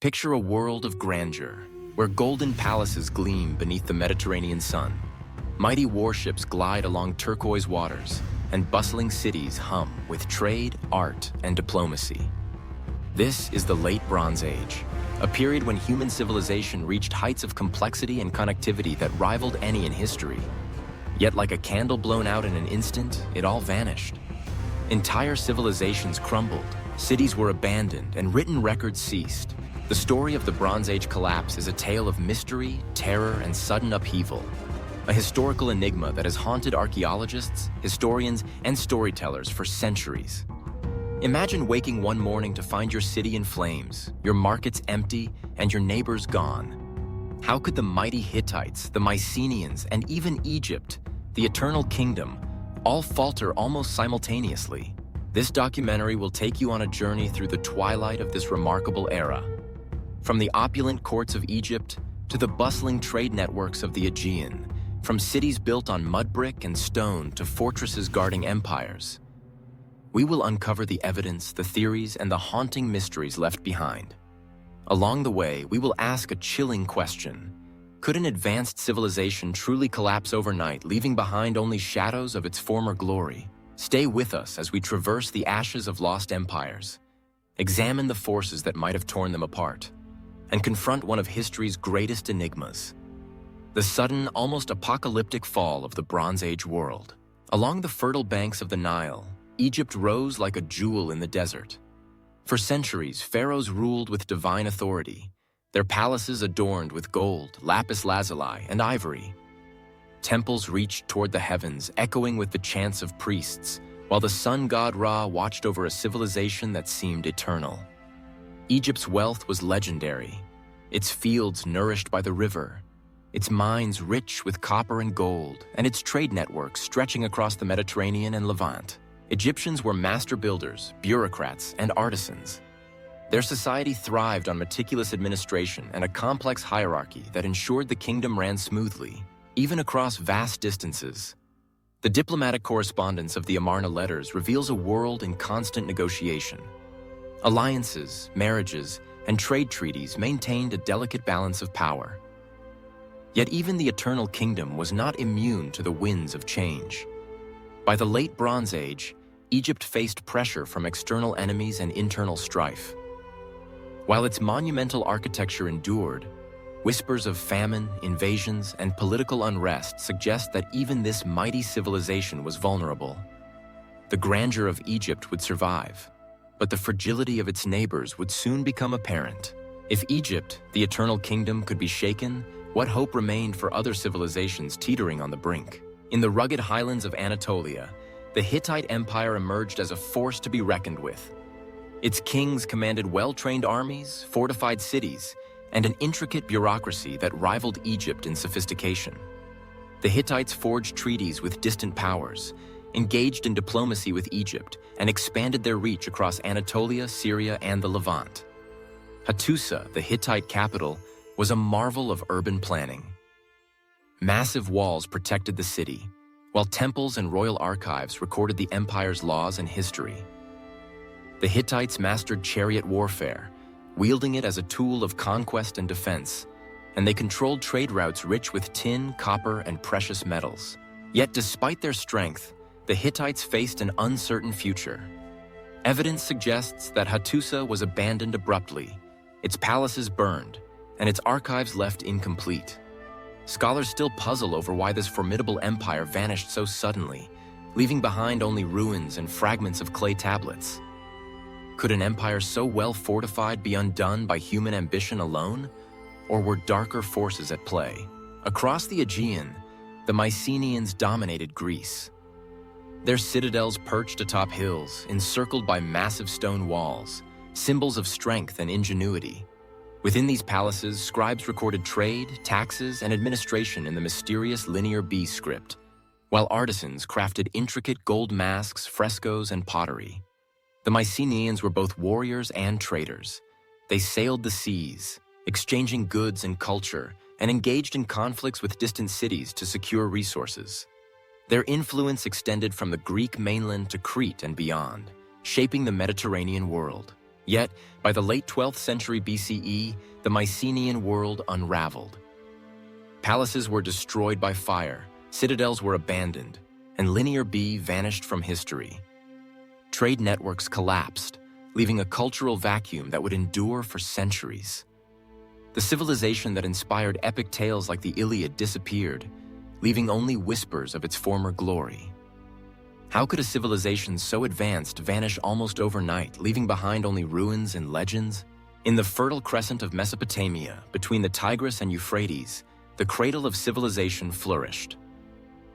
Picture a world of grandeur, where golden palaces gleam beneath the Mediterranean sun, mighty warships glide along turquoise waters, and bustling cities hum with trade, art, and diplomacy. This is the Late Bronze Age, a period when human civilization reached heights of complexity and connectivity that rivaled any in history. Yet like a candle blown out in an instant, it all vanished. Entire civilizations crumbled, cities were abandoned, and written records ceased. The story of the Bronze Age collapse is a tale of mystery, terror, and sudden upheaval. A historical enigma that has haunted archaeologists, historians, and storytellers for centuries. Imagine waking one morning to find your city in flames, your markets empty, and your neighbors gone. How could the mighty Hittites, the Mycenaeans, and even Egypt, the Eternal Kingdom, all falter almost simultaneously? This documentary will take you on a journey through the twilight of this remarkable era. From the opulent courts of Egypt to the bustling trade networks of the Aegean, from cities built on mud brick and stone to fortresses guarding empires, we will uncover the evidence, the theories, and the haunting mysteries left behind. Along the way, we will ask a chilling question. Could an advanced civilization truly collapse overnight, leaving behind only shadows of its former glory? Stay with us as we traverse the ashes of lost empires, examine the forces that might have torn them apart, and confront one of history's greatest enigmas: the sudden, almost apocalyptic fall of the Bronze Age world. Along the fertile banks of the Nile, Egypt rose like a jewel in the desert. For centuries, pharaohs ruled with divine authority, their palaces adorned with gold, lapis lazuli, and ivory. Temples reached toward the heavens, echoing with the chants of priests, while the sun god Ra watched over a civilization that seemed eternal. Egypt's wealth was legendary, its fields nourished by the river, its mines rich with copper and gold, and its trade networks stretching across the Mediterranean and Levant. Egyptians were master builders, bureaucrats, and artisans. Their society thrived on meticulous administration and a complex hierarchy that ensured the kingdom ran smoothly, even across vast distances. The diplomatic correspondence of the Amarna letters reveals a world in constant negotiation. Alliances, marriages, and trade treaties maintained a delicate balance of power. Yet even the Eternal Kingdom was not immune to the winds of change. By the Late Bronze Age, Egypt faced pressure from external enemies and internal strife. While its monumental architecture endured, whispers of famine, invasions, and political unrest suggest that even this mighty civilization was vulnerable. The grandeur of Egypt would survive, but the fragility of its neighbors would soon become apparent. If Egypt, the Eternal Kingdom, could be shaken, what hope remained for other civilizations teetering on the brink? In the rugged highlands of Anatolia, the Hittite Empire emerged as a force to be reckoned with. Its kings commanded well-trained armies, fortified cities, and an intricate bureaucracy that rivaled Egypt in sophistication. The Hittites forged treaties with distant powers, engaged in diplomacy with Egypt, and expanded their reach across Anatolia, Syria, and the Levant. Hattusa, the Hittite capital, was a marvel of urban planning. Massive walls protected the city, while temples and royal archives recorded the empire's laws and history. The Hittites mastered chariot warfare, wielding it as a tool of conquest and defense, and they controlled trade routes rich with tin, copper, and precious metals. Yet despite their strength, the Hittites faced an uncertain future. Evidence suggests that Hattusa was abandoned abruptly, its palaces burned, and its archives left incomplete. Scholars still puzzle over why this formidable empire vanished so suddenly, leaving behind only ruins and fragments of clay tablets. Could an empire so well fortified be undone by human ambition alone? Or were darker forces at play? Across the Aegean, the Mycenaeans dominated Greece. Their citadels perched atop hills, encircled by massive stone walls, symbols of strength and ingenuity. Within these palaces, scribes recorded trade, taxes, and administration in the mysterious Linear B script, while artisans crafted intricate gold masks, frescoes, and pottery. The Mycenaeans were both warriors and traders. They sailed the seas, exchanging goods and culture, and engaged in conflicts with distant cities to secure resources. Their influence extended from the Greek mainland to Crete and beyond, shaping the Mediterranean world. Yet, by the late 12th century BCE, the Mycenaean world unraveled. Palaces were destroyed by fire, citadels were abandoned, and Linear B vanished from history. Trade networks collapsed, leaving a cultural vacuum that would endure for centuries. The civilization that inspired epic tales like the Iliad disappeared, leaving only whispers of its former glory. How could a civilization so advanced vanish almost overnight, leaving behind only ruins and legends? In the Fertile Crescent of Mesopotamia, between the Tigris and Euphrates, the cradle of civilization flourished.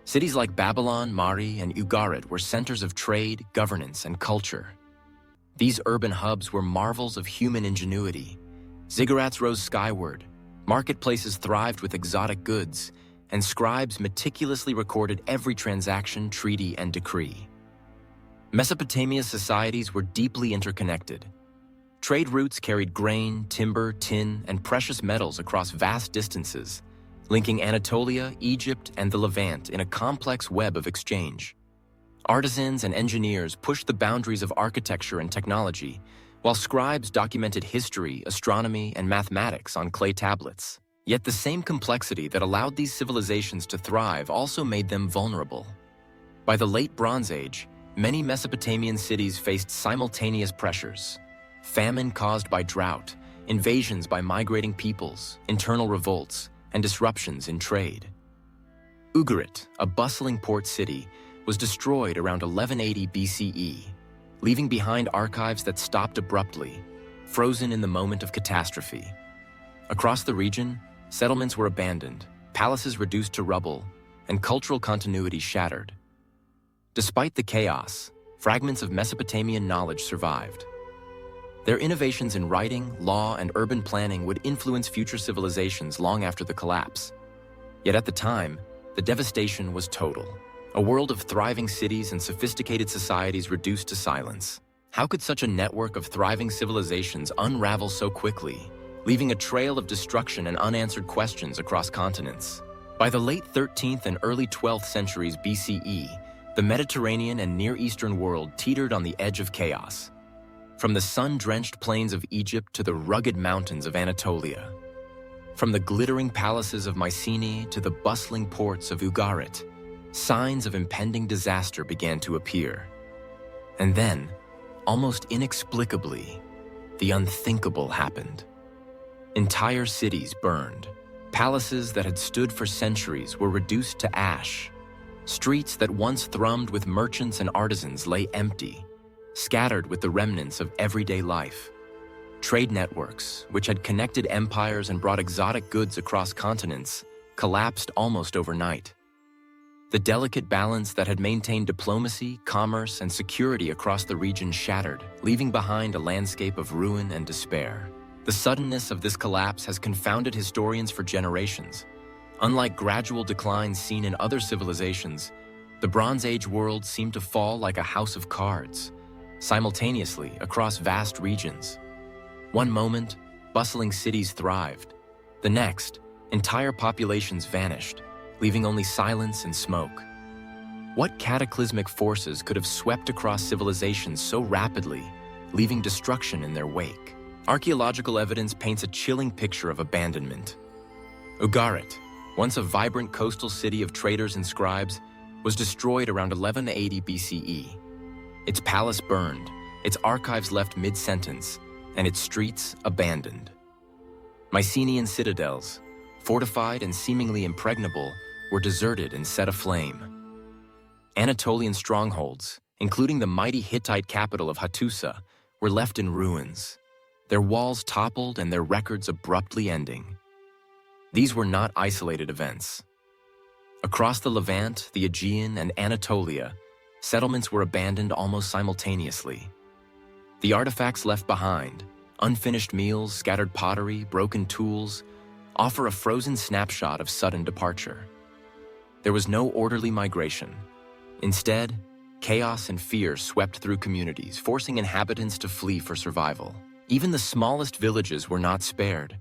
Cities like Babylon, Mari, and Ugarit were centers of trade, governance, and culture. These urban hubs were marvels of human ingenuity. Ziggurats rose skyward, marketplaces thrived with exotic goods, and scribes meticulously recorded every transaction, treaty, and decree. Mesopotamia's societies were deeply interconnected. Trade routes carried grain, timber, tin, and precious metals across vast distances, linking Anatolia, Egypt, and the Levant in a complex web of exchange. Artisans and engineers pushed the boundaries of architecture and technology, while scribes documented history, astronomy, and mathematics on clay tablets. Yet the same complexity that allowed these civilizations to thrive also made them vulnerable. By the late Bronze Age, many Mesopotamian cities faced simultaneous pressures: famine caused by drought, invasions by migrating peoples, internal revolts, and disruptions in trade. Ugarit, a bustling port city, was destroyed around 1180 BCE, leaving behind archives that stopped abruptly, frozen in the moment of catastrophe. Across the region, settlements were abandoned, palaces reduced to rubble, and cultural continuity shattered. Despite the chaos, fragments of Mesopotamian knowledge survived. Their innovations in writing, law, and urban planning would influence future civilizations long after the collapse. Yet at the time, the devastation was total. A world of thriving cities and sophisticated societies reduced to silence. How could such a network of thriving civilizations unravel so quickly, leaving a trail of destruction and unanswered questions across continents? By the late 13th and early 12th centuries BCE, the Mediterranean and Near Eastern world teetered on the edge of chaos. From the sun-drenched plains of Egypt to the rugged mountains of Anatolia. From the glittering palaces of Mycenae to the bustling ports of Ugarit, signs of impending disaster began to appear. And then, almost inexplicably, the unthinkable happened. Entire cities burned. Palaces that had stood for centuries were reduced to ash. Streets that once thrummed with merchants and artisans lay empty, scattered with the remnants of everyday life. Trade networks, which had connected empires and brought exotic goods across continents, collapsed almost overnight. The delicate balance that had maintained diplomacy, commerce, and security across the region shattered, leaving behind a landscape of ruin and despair. The suddenness of this collapse has confounded historians for generations. Unlike gradual declines seen in other civilizations, the Bronze Age world seemed to fall like a house of cards, simultaneously across vast regions. One moment, bustling cities thrived. The next, entire populations vanished, leaving only silence and smoke. What cataclysmic forces could have swept across civilizations so rapidly, leaving destruction in their wake? Archaeological evidence paints a chilling picture of abandonment. Ugarit, once a vibrant coastal city of traders and scribes, was destroyed around 1180 BCE. Its palace burned, its archives left mid-sentence, and its streets abandoned. Mycenaean citadels, fortified and seemingly impregnable, were deserted and set aflame. Anatolian strongholds, including the mighty Hittite capital of Hattusa, were left in ruins, their walls toppled and their records abruptly ending. These were not isolated events. Across the Levant, the Aegean, and Anatolia, settlements were abandoned almost simultaneously. The artifacts left behind, unfinished meals, scattered pottery, broken tools, offer a frozen snapshot of sudden departure. There was no orderly migration. Instead, chaos and fear swept through communities, forcing inhabitants to flee for survival. Even the smallest villages were not spared.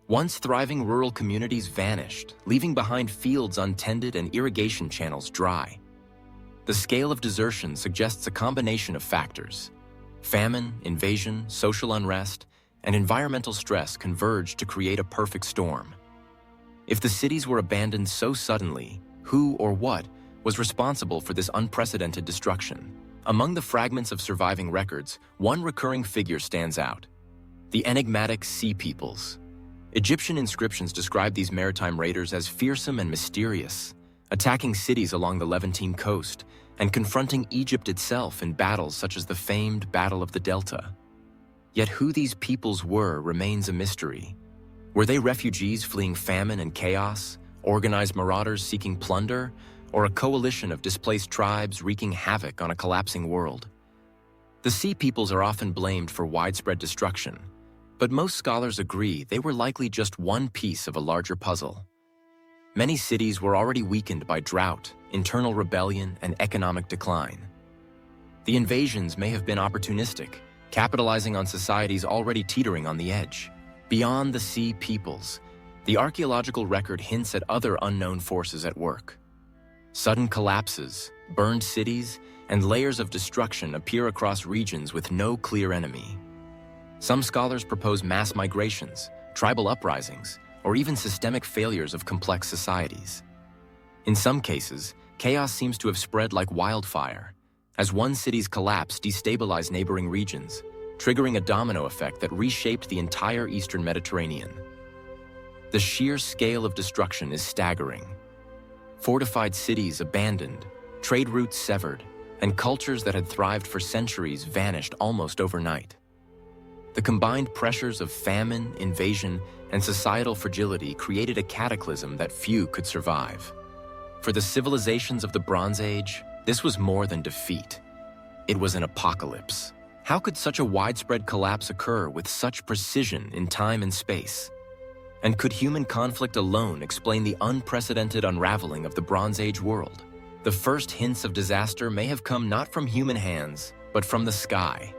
Once thriving rural communities vanished, leaving behind fields untended and irrigation channels dry. The scale of desertion suggests a combination of factors: Famine, invasion, social unrest, and environmental stress converged to create a perfect storm. If the cities were abandoned so suddenly, who or what was responsible for this unprecedented destruction? Among the fragments of surviving records, one recurring figure stands out: the enigmatic Sea Peoples. Egyptian inscriptions describe these maritime raiders as fearsome and mysterious, attacking cities along the Levantine coast and confronting Egypt itself in battles such as the famed Battle of the Delta. Yet who these peoples were remains a mystery. Were they refugees fleeing famine and chaos, organized marauders seeking plunder, or a coalition of displaced tribes wreaking havoc on a collapsing world? The Sea Peoples are often blamed for widespread destruction, but most scholars agree they were likely just one piece of a larger puzzle. Many cities were already weakened by drought, internal rebellion, and economic decline. The invasions may have been opportunistic, capitalizing on societies already teetering on the edge. Beyond the Sea Peoples, the archaeological record hints at other unknown forces at work. Sudden collapses, burned cities, and layers of destruction appear across regions with no clear enemy. Some scholars propose mass migrations, tribal uprisings, or even systemic failures of complex societies. In some cases, chaos seems to have spread like wildfire, as one city's collapse destabilized neighboring regions, triggering a domino effect that reshaped the entire eastern Mediterranean. The sheer scale of destruction is staggering. Fortified cities abandoned, trade routes severed, and cultures that had thrived for centuries vanished almost overnight. The combined pressures of famine, invasion, and societal fragility created a cataclysm that few could survive. For the civilizations of the Bronze Age, this was more than defeat. It was an apocalypse. How could such a widespread collapse occur with such precision in time and space? And could human conflict alone explain the unprecedented unraveling of the Bronze Age world? The first hints of disaster may have come not from human hands, but from the sky.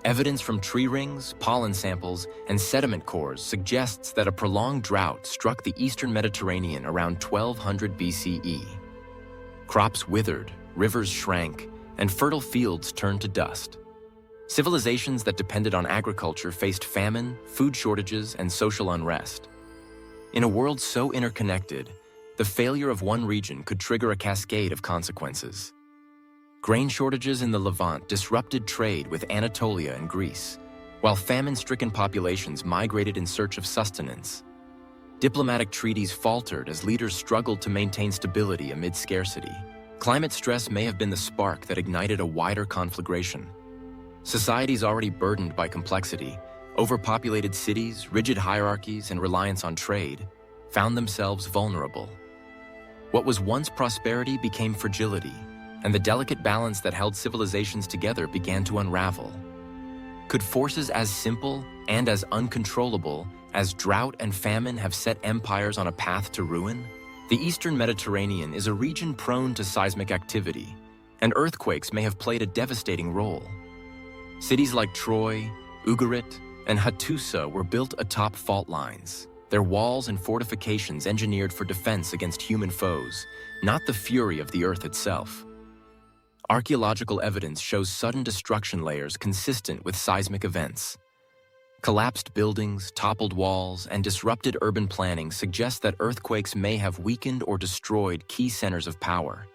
Evidence from tree rings, pollen samples, and sediment cores suggests that a prolonged drought struck the eastern Mediterranean around 1200 BCE. Crops withered, rivers shrank, and fertile fields turned to dust. Civilizations that depended on agriculture faced famine, food shortages, and social unrest. In a world so interconnected, the failure of one region could trigger a cascade of consequences. Grain shortages in the Levant disrupted trade with Anatolia and Greece, while famine-stricken populations migrated in search of sustenance. Diplomatic treaties faltered as leaders struggled to maintain stability amid scarcity. Climate stress may have been the spark that ignited a wider conflagration. Societies already burdened by complexity, overpopulated cities, rigid hierarchies, and reliance on trade, found themselves vulnerable. What was once prosperity became fragility, and the delicate balance that held civilizations together began to unravel. Could forces as simple and as uncontrollable as drought and famine have set empires on a path to ruin? The eastern Mediterranean is a region prone to seismic activity, and earthquakes may have played a devastating role. Cities like Troy, Ugarit, and Hattusa were built atop fault lines, their walls and fortifications engineered for defense against human foes, not the fury of the earth itself. Archaeological evidence shows sudden destruction layers consistent with seismic events. Collapsed buildings, toppled walls, and disrupted urban planning suggest that earthquakes may have weakened or destroyed key centers of power.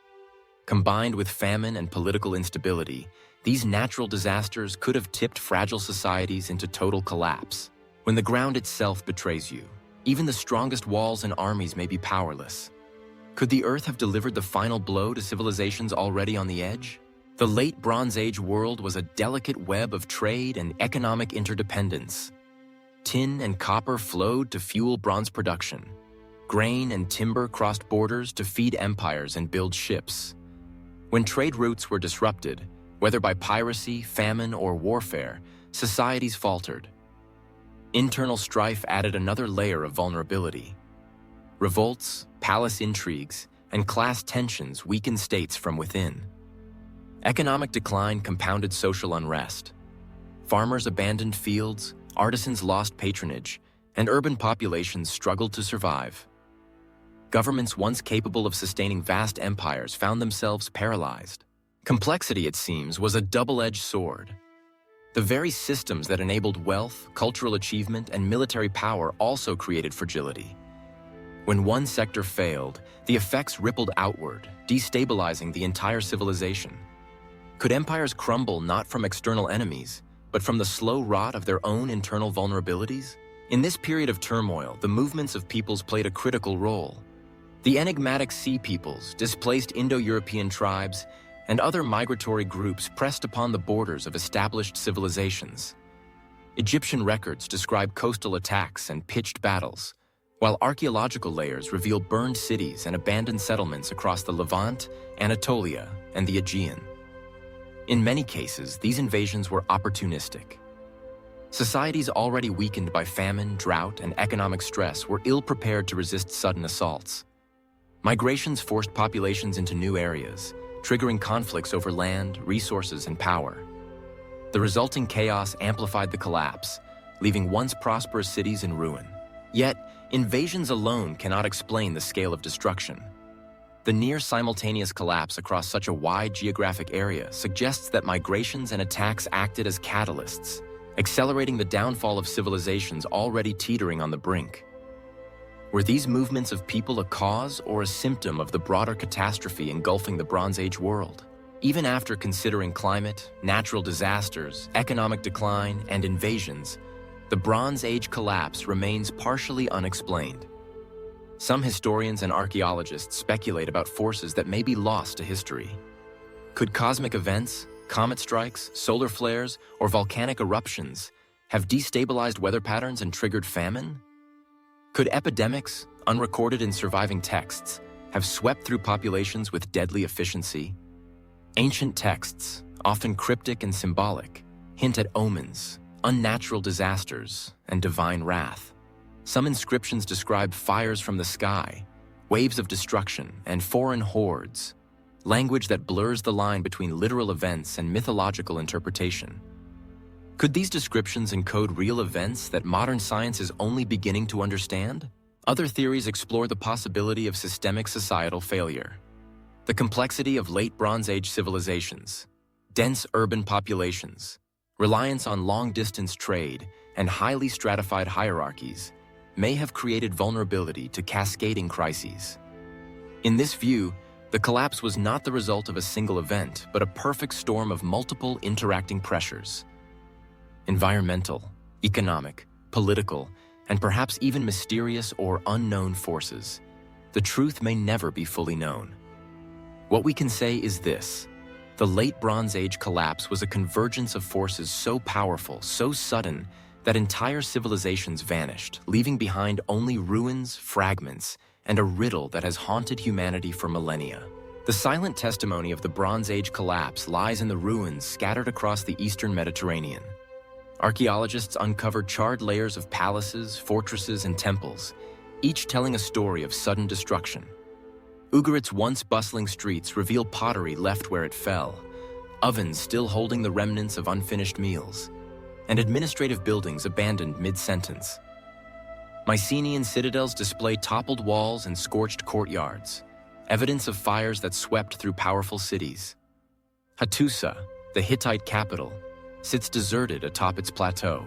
Combined with famine and political instability, these natural disasters could have tipped fragile societies into total collapse. When the ground itself betrays you, even the strongest walls and armies may be powerless. Could the Earth have delivered the final blow to civilizations already on the edge? The late Bronze Age world was a delicate web of trade and economic interdependence. Tin and copper flowed to fuel bronze production. Grain and timber crossed borders to feed empires and build ships. When trade routes were disrupted, whether by piracy, famine, or warfare, societies faltered. Internal strife added another layer of vulnerability. Revolts, palace intrigues, and class tensions weakened states from within. Economic decline compounded social unrest. Farmers abandoned fields, artisans lost patronage, and urban populations struggled to survive. Governments once capable of sustaining vast empires found themselves paralyzed. Complexity, it seems, was a double-edged sword. The very systems that enabled wealth, cultural achievement, and military power also created fragility. When one sector failed, the effects rippled outward, destabilizing the entire civilization. Could empires crumble not from external enemies, but from the slow rot of their own internal vulnerabilities? In this period of turmoil, the movements of peoples played a critical role. The enigmatic sea peoples, displaced Indo-European tribes, and other migratory groups pressed upon the borders of established civilizations. Egyptian records describe coastal attacks and pitched battles, while archaeological layers reveal burned cities and abandoned settlements across the Levant, Anatolia, and the Aegean. In many cases, these invasions were opportunistic. Societies already weakened by famine, drought, and economic stress were ill-prepared to resist sudden assaults. Migrations forced populations into new areas, triggering conflicts over land, resources, and power. The resulting chaos amplified the collapse, leaving once prosperous cities in ruin. Yet, invasions alone cannot explain the scale of destruction. The near-simultaneous collapse across such a wide geographic area suggests that migrations and attacks acted as catalysts, accelerating the downfall of civilizations already teetering on the brink. Were these movements of people a cause or a symptom of the broader catastrophe engulfing the Bronze Age world? Even after considering climate, natural disasters, economic decline, and invasions, the Bronze Age collapse remains partially unexplained. Some historians and archaeologists speculate about forces that may be lost to history. Could cosmic events, comet strikes, solar flares, or volcanic eruptions have destabilized weather patterns and triggered famine? Could epidemics, unrecorded in surviving texts, have swept through populations with deadly efficiency? Ancient texts, often cryptic and symbolic, hint at omens, unnatural disasters, and divine wrath. Some inscriptions describe fires from the sky, waves of destruction, and foreign hordes, language that blurs the line between literal events and mythological interpretation. Could these descriptions encode real events that modern science is only beginning to understand? Other theories explore the possibility of systemic societal failure. The complexity of late Bronze Age civilizations, dense urban populations, reliance on long-distance trade, and highly stratified hierarchies may have created vulnerability to cascading crises. In this view, the collapse was not the result of a single event, but a perfect storm of multiple interacting pressures. Environmental, economic, political, and perhaps even mysterious or unknown forces. The truth may never be fully known. What we can say is this: the late Bronze Age collapse was a convergence of forces so powerful, so sudden, that entire civilizations vanished, leaving behind only ruins, fragments, and a riddle that has haunted humanity for millennia. The silent testimony of the Bronze Age collapse lies in the ruins scattered across the eastern Mediterranean. Archaeologists uncovered charred layers of palaces, fortresses, and temples, each telling a story of sudden destruction. Ugarit's once bustling streets reveal pottery left where it fell, ovens still holding the remnants of unfinished meals, and administrative buildings abandoned mid-sentence. Mycenaean citadels display toppled walls and scorched courtyards, evidence of fires that swept through powerful cities. Hattusa, the Hittite capital, sits deserted atop its plateau,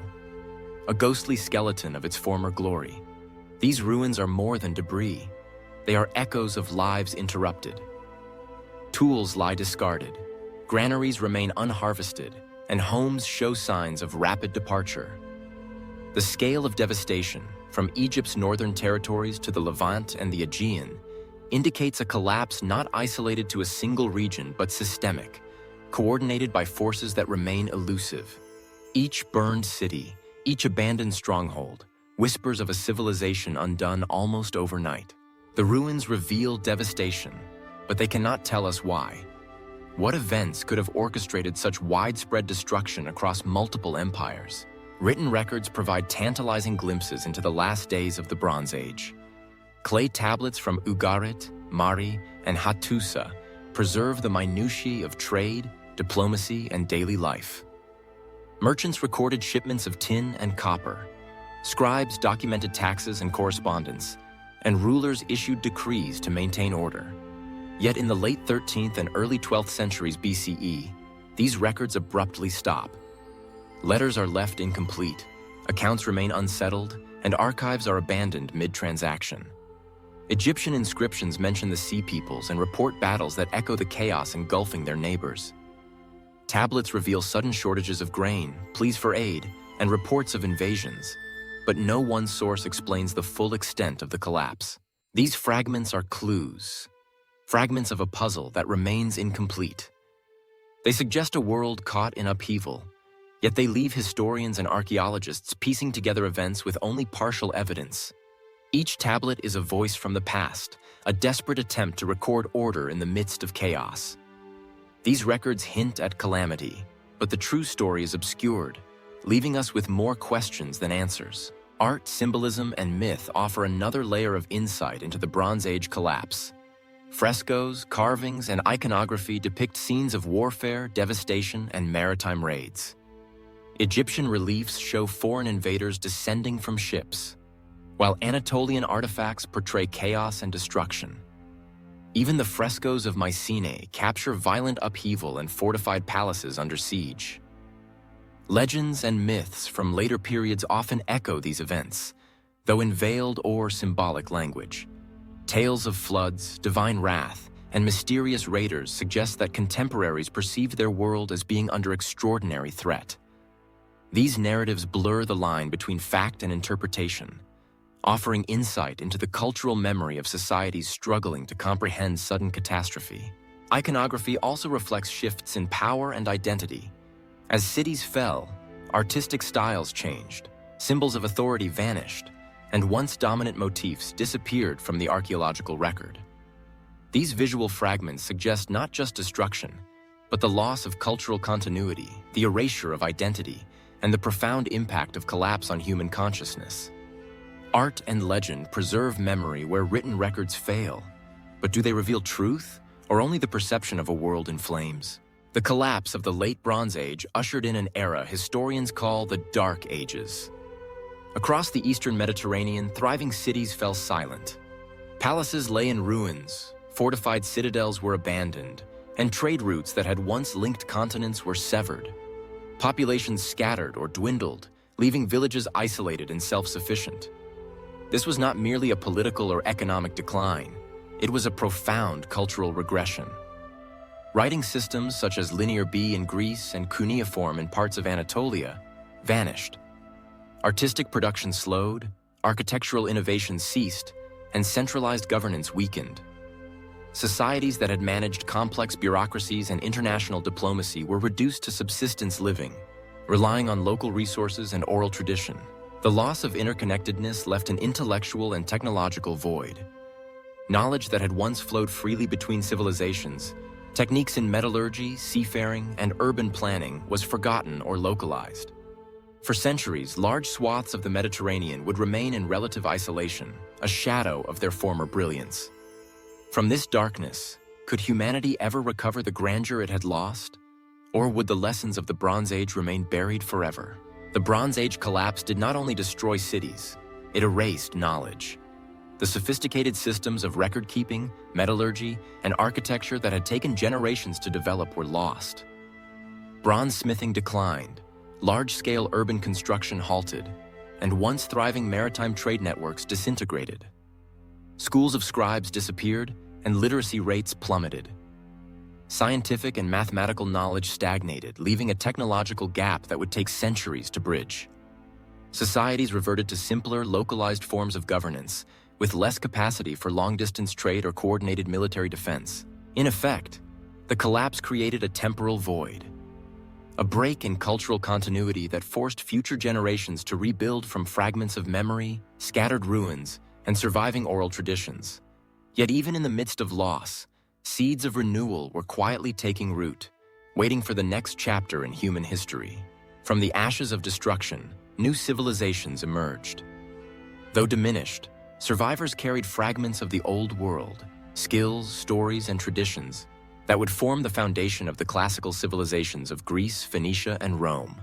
a ghostly skeleton of its former glory. These ruins are more than debris. They are echoes of lives interrupted. Tools lie discarded, granaries remain unharvested, and homes show signs of rapid departure. The scale of devastation, from Egypt's northern territories to the Levant and the Aegean, indicates a collapse not isolated to a single region but systemic, coordinated by forces that remain elusive. Each burned city, each abandoned stronghold, whispers of a civilization undone almost overnight. The ruins reveal devastation, but they cannot tell us why. What events could have orchestrated such widespread destruction across multiple empires? Written records provide tantalizing glimpses into the last days of the Bronze Age. Clay tablets from Ugarit, Mari, and Hattusa preserve the minutiae of trade, diplomacy, and daily life. Merchants recorded shipments of tin and copper. Scribes documented taxes and correspondence, and rulers issued decrees to maintain order. Yet in the late 13th and early 12th centuries BCE, these records abruptly stop. Letters are left incomplete, accounts remain unsettled, and archives are abandoned mid-transaction. Egyptian inscriptions mention the Sea Peoples and report battles that echo the chaos engulfing their neighbors. Tablets reveal sudden shortages of grain, pleas for aid, and reports of invasions, but no one source explains the full extent of the collapse. These fragments are clues, fragments of a puzzle that remains incomplete. They suggest a world caught in upheaval, yet they leave historians and archaeologists piecing together events with only partial evidence. Each tablet is a voice from the past, a desperate attempt to record order in the midst of chaos. These records hint at calamity, but the true story is obscured, leaving us with more questions than answers. Art, symbolism, and myth offer another layer of insight into the Bronze Age collapse. Frescoes, carvings, and iconography depict scenes of warfare, devastation, and maritime raids. Egyptian reliefs show foreign invaders descending from ships, while Anatolian artifacts portray chaos and destruction. Even the frescoes of Mycenae capture violent upheaval and fortified palaces under siege. Legends and myths from later periods often echo these events, though in veiled or symbolic language. Tales of floods, divine wrath, and mysterious raiders suggest that contemporaries perceived their world as being under extraordinary threat. These narratives blur the line between fact and interpretation, offering insight into the cultural memory of societies struggling to comprehend sudden catastrophe. Iconography also reflects shifts in power and identity. As cities fell, artistic styles changed, symbols of authority vanished, and once dominant motifs disappeared from the archaeological record. These visual fragments suggest not just destruction, but the loss of cultural continuity, the erasure of identity, and the profound impact of collapse on human consciousness. Art and legend preserve memory where written records fail, but do they reveal truth, or only the perception of a world in flames? The collapse of the Late Bronze Age ushered in an era historians call the Dark Ages. Across the eastern Mediterranean, thriving cities fell silent. Palaces lay in ruins, fortified citadels were abandoned, and trade routes that had once linked continents were severed. Populations scattered or dwindled, leaving villages isolated and self-sufficient. This was not merely a political or economic decline, it was a profound cultural regression. Writing systems such as Linear B in Greece and cuneiform in parts of Anatolia vanished. Artistic production slowed, architectural innovation ceased, and centralized governance weakened. Societies that had managed complex bureaucracies and international diplomacy were reduced to subsistence living, relying on local resources and oral tradition. The loss of interconnectedness left an intellectual and technological void. Knowledge that had once flowed freely between civilizations, techniques in metallurgy, seafaring, and urban planning was forgotten or localized. For centuries, large swaths of the Mediterranean would remain in relative isolation, a shadow of their former brilliance. From this darkness, could humanity ever recover the grandeur it had lost? Or would the lessons of the Bronze Age remain buried forever? The Bronze Age collapse did not only destroy cities, it erased knowledge. The sophisticated systems of record-keeping, metallurgy, and architecture that had taken generations to develop were lost. Bronzesmithing declined, large-scale urban construction halted, and once thriving maritime trade networks disintegrated. Schools of scribes disappeared, and literacy rates plummeted. Scientific and mathematical knowledge stagnated, leaving a technological gap that would take centuries to bridge. Societies reverted to simpler, localized forms of governance, with less capacity for long-distance trade or coordinated military defense. In effect, the collapse created a temporal void, a break in cultural continuity that forced future generations to rebuild from fragments of memory, scattered ruins, and surviving oral traditions. Yet even in the midst of loss, seeds of renewal were quietly taking root, waiting for the next chapter in human history. From the ashes of destruction, new civilizations emerged. Though diminished, survivors carried fragments of the old world, skills, stories, and traditions that would form the foundation of the classical civilizations of Greece, Phoenicia, and Rome.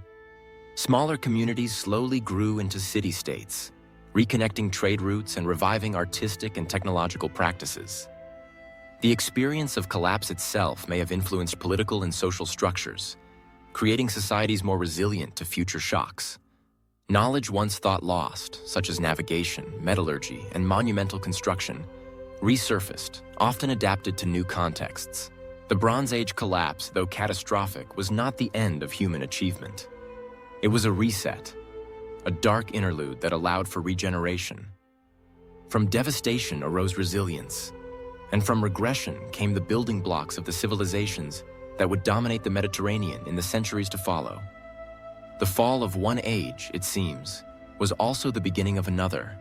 Smaller communities slowly grew into city-states, reconnecting trade routes and reviving artistic and technological practices. The experience of collapse itself may have influenced political and social structures, creating societies more resilient to future shocks. Knowledge once thought lost, such as navigation, metallurgy, and monumental construction, resurfaced, often adapted to new contexts. The Bronze Age collapse, though catastrophic, was not the end of human achievement. It was a reset, a dark interlude that allowed for regeneration. From devastation arose resilience, and from regression came the building blocks of the civilizations that would dominate the Mediterranean in the centuries to follow. The fall of one age, it seems, was also the beginning of another,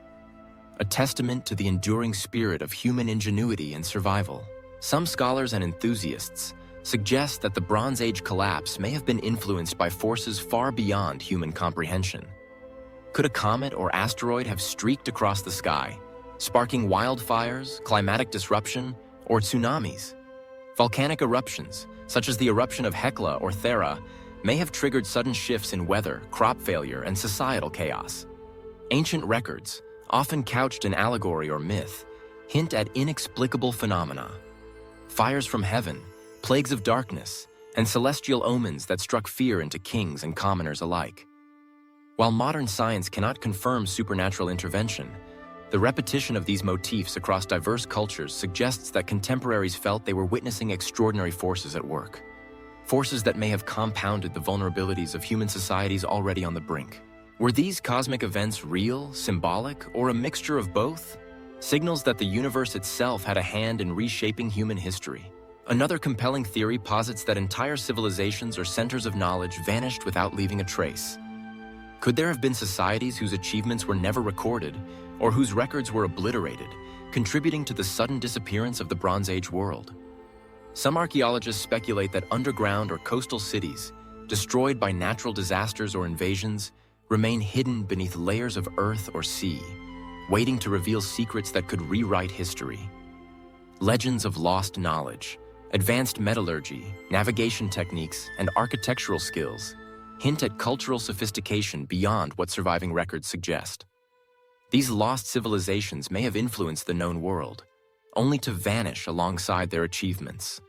a testament to the enduring spirit of human ingenuity and survival. Some scholars and enthusiasts suggest that the Bronze Age collapse may have been influenced by forces far beyond human comprehension. Could a comet or asteroid have streaked across the sky, sparking wildfires, climatic disruption, or tsunamis? Volcanic eruptions, such as the eruption of Hekla or Thera, may have triggered sudden shifts in weather, crop failure, and societal chaos. Ancient records, often couched in allegory or myth, hint at inexplicable phenomena. Fires from heaven, plagues of darkness, and celestial omens that struck fear into kings and commoners alike. While modern science cannot confirm supernatural intervention, the repetition of these motifs across diverse cultures suggests that contemporaries felt they were witnessing extraordinary forces at work. Forces that may have compounded the vulnerabilities of human societies already on the brink. Were these cosmic events real, symbolic, or a mixture of both? Signals that the universe itself had a hand in reshaping human history. Another compelling theory posits that entire civilizations or centers of knowledge vanished without leaving a trace. Could there have been societies whose achievements were never recorded, or whose records were obliterated, contributing to the sudden disappearance of the Bronze Age world? Some archaeologists speculate that underground or coastal cities, destroyed by natural disasters or invasions, remain hidden beneath layers of earth or sea, waiting to reveal secrets that could rewrite history. Legends of lost knowledge, advanced metallurgy, navigation techniques, and architectural skills hint at cultural sophistication beyond what surviving records suggest. These lost civilizations may have influenced the known world, only to vanish alongside their achievements.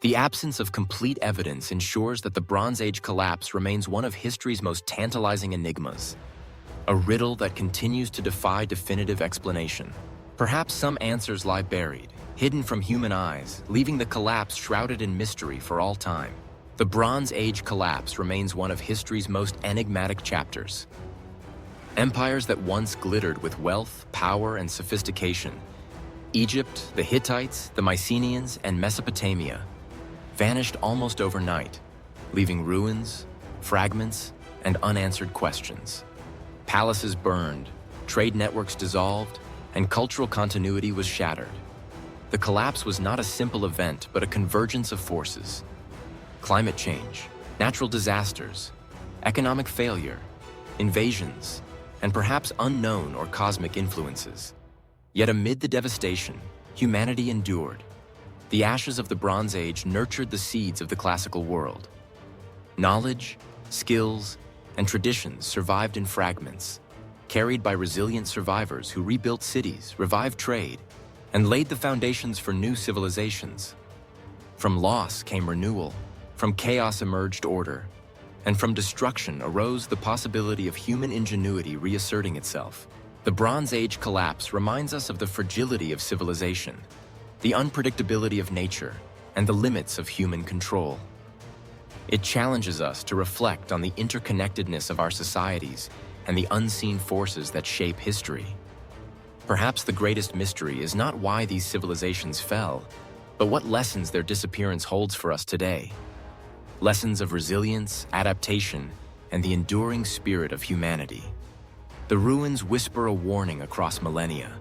The absence of complete evidence ensures that the Bronze Age collapse remains one of history's most tantalizing enigmas, a riddle that continues to defy definitive explanation. Perhaps some answers lie buried, hidden from human eyes, leaving the collapse shrouded in mystery for all time. The Bronze Age collapse remains one of history's most enigmatic chapters. Empires that once glittered with wealth, power, and sophistication, Egypt, the Hittites, the Mycenaeans, and Mesopotamia, vanished almost overnight, leaving ruins, fragments, and unanswered questions. Palaces burned, trade networks dissolved, and cultural continuity was shattered. The collapse was not a simple event, but a convergence of forces. Climate change, natural disasters, economic failure, invasions, and perhaps unknown or cosmic influences. Yet amid the devastation, humanity endured. The ashes of the Bronze Age nurtured the seeds of the classical world. Knowledge, skills, and traditions survived in fragments, carried by resilient survivors who rebuilt cities, revived trade, and laid the foundations for new civilizations. From loss came renewal, from chaos emerged order, and from destruction arose the possibility of human ingenuity reasserting itself. The Bronze Age collapse reminds us of the fragility of civilization, the unpredictability of nature, and the limits of human control. It challenges us to reflect on the interconnectedness of our societies and the unseen forces that shape history. Perhaps the greatest mystery is not why these civilizations fell, but what lessons their disappearance holds for us today. Lessons of resilience, adaptation, and the enduring spirit of humanity. The ruins whisper a warning across millennia.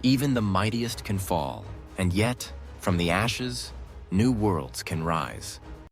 Even the mightiest can fall, and yet, from the ashes, new worlds can rise.